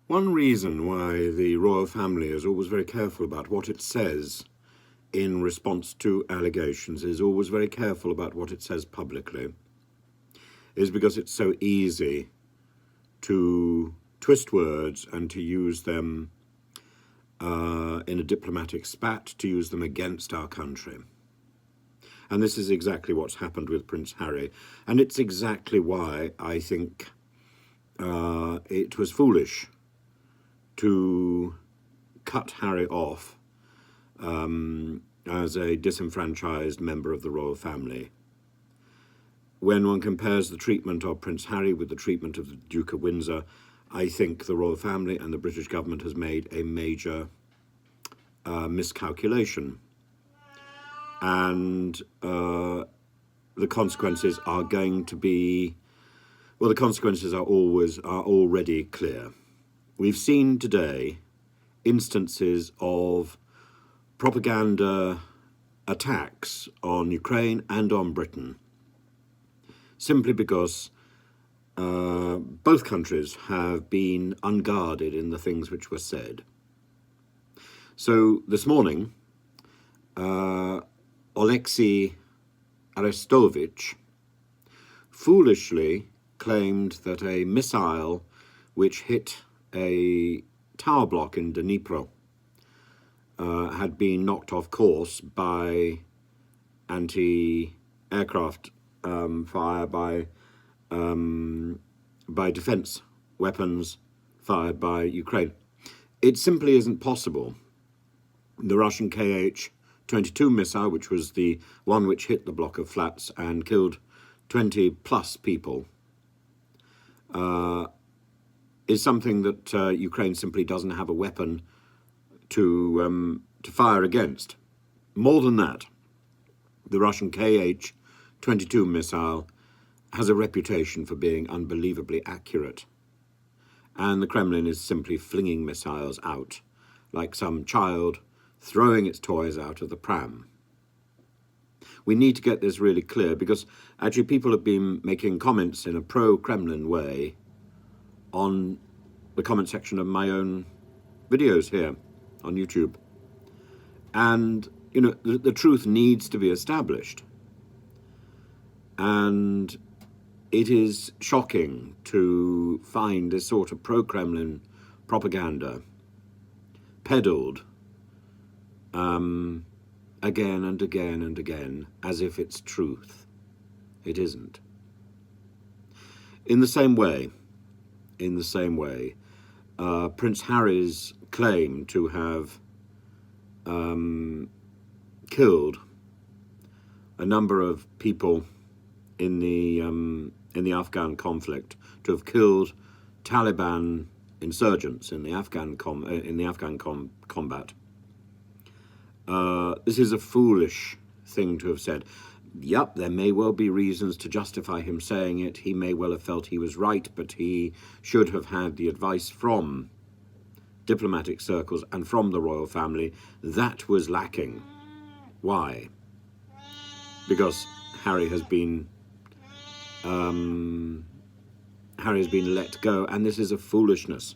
One reason why the royal family is always very careful about what it says in response to allegations, is always very careful about what it says publicly, is because it's so easy to twist words and to use them in a diplomatic spat, to use them against our country. And this is exactly what's happened with Prince Harry. And it's exactly why I think it was foolish to cut Harry off as a disenfranchised member of the royal family. When one compares the treatment of Prince Harry with the treatment of the Duke of Windsor, I think the royal family and the British government has made a major miscalculation. And the consequences are going to be, well, the consequences are already clear. We've seen today instances of propaganda attacks on Ukraine and on Britain, simply because both countries have been unguarded in the things which were said. So this morning, Alexei Arestovich foolishly claimed that a missile which hit a tower block in Dnipro had been knocked off course by anti-aircraft fire, by defense weapons fired by Ukraine. It simply isn't possible. The Russian Kh-22 missile, which was the one which hit the block of flats and killed 20 plus people, is something that Ukraine simply doesn't have a weapon to fire against. More than that, the Russian Kh-22 missile has a reputation for being unbelievably accurate, and the Kremlin is simply flinging missiles out like some child throwing its toys out of the pram. We need to get this really clear, because actually people have been making comments in a pro-Kremlin way on the comment section of my own videos here on YouTube. And, you know, the truth needs to be established. And it is shocking to find this sort of pro-Kremlin propaganda peddled again and again and again, as if it's truth. It isn't. In the same way, Prince Harry's claim to have killed a number of people in the Afghan conflict, to have killed Taliban insurgents in the Afghan combat. This is a foolish thing to have said. Yup, there may well be reasons to justify him saying it. He may well have felt he was right, but he should have had the advice from diplomatic circles and from the royal family. That was lacking. Why? Because Harry has been let go, and this is a foolishness.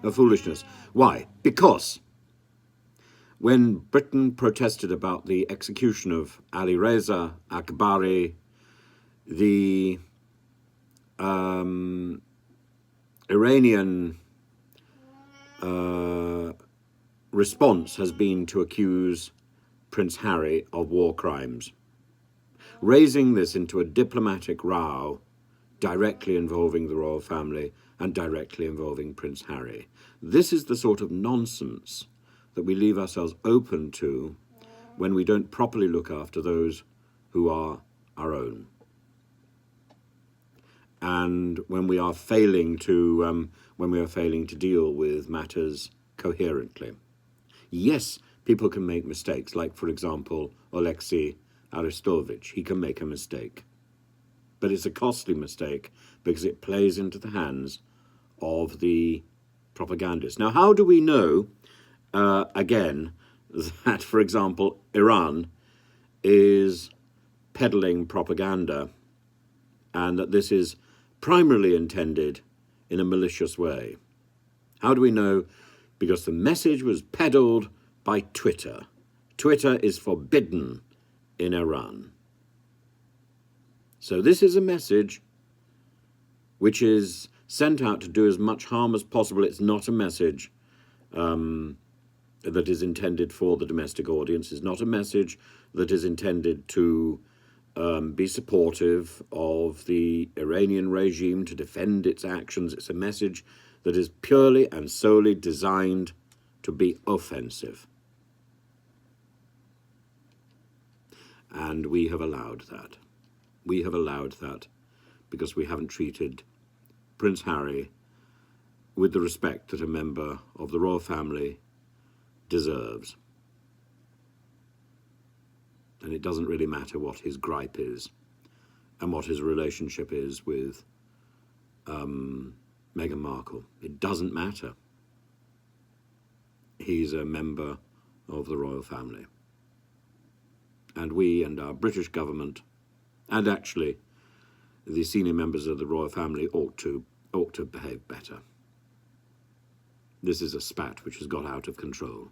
A foolishness. Why? Because when Britain protested about the execution of Ali Reza Akbari, the Iranian response has been to accuse Prince Harry of war crimes, raising this into a diplomatic row directly involving the royal family and directly involving Prince Harry. This is the sort of nonsense that we leave ourselves open to when we don't properly look after those who are our own, and when we are failing to deal with matters coherently. Yes, people can make mistakes, like, for example, Alexei Arestovich. He can make a mistake, but it's a costly mistake because it plays into the hands of the propagandists. Now, how do we know, again, that, for example, Iran is peddling propaganda and that this is primarily intended in a malicious way? How do we know? Because the message was peddled by Twitter. Twitter is forbidden in Iran. So this is a message which is sent out to do as much harm as possible. It's not a message that is intended for the domestic audience. It's not a message that is intended to be supportive of the Iranian regime, to defend its actions. It's a message that is purely and solely designed to be offensive. And we have allowed that. We have allowed that because we haven't treated Prince Harry with the respect that a member of the royal family deserves. And it doesn't really matter what his gripe is and what his relationship is with Meghan Markle. It doesn't matter. He's a member of the royal family. And we and our British government, and actually the senior members of the royal family, ought to behave better. This is a spat which has got out of control.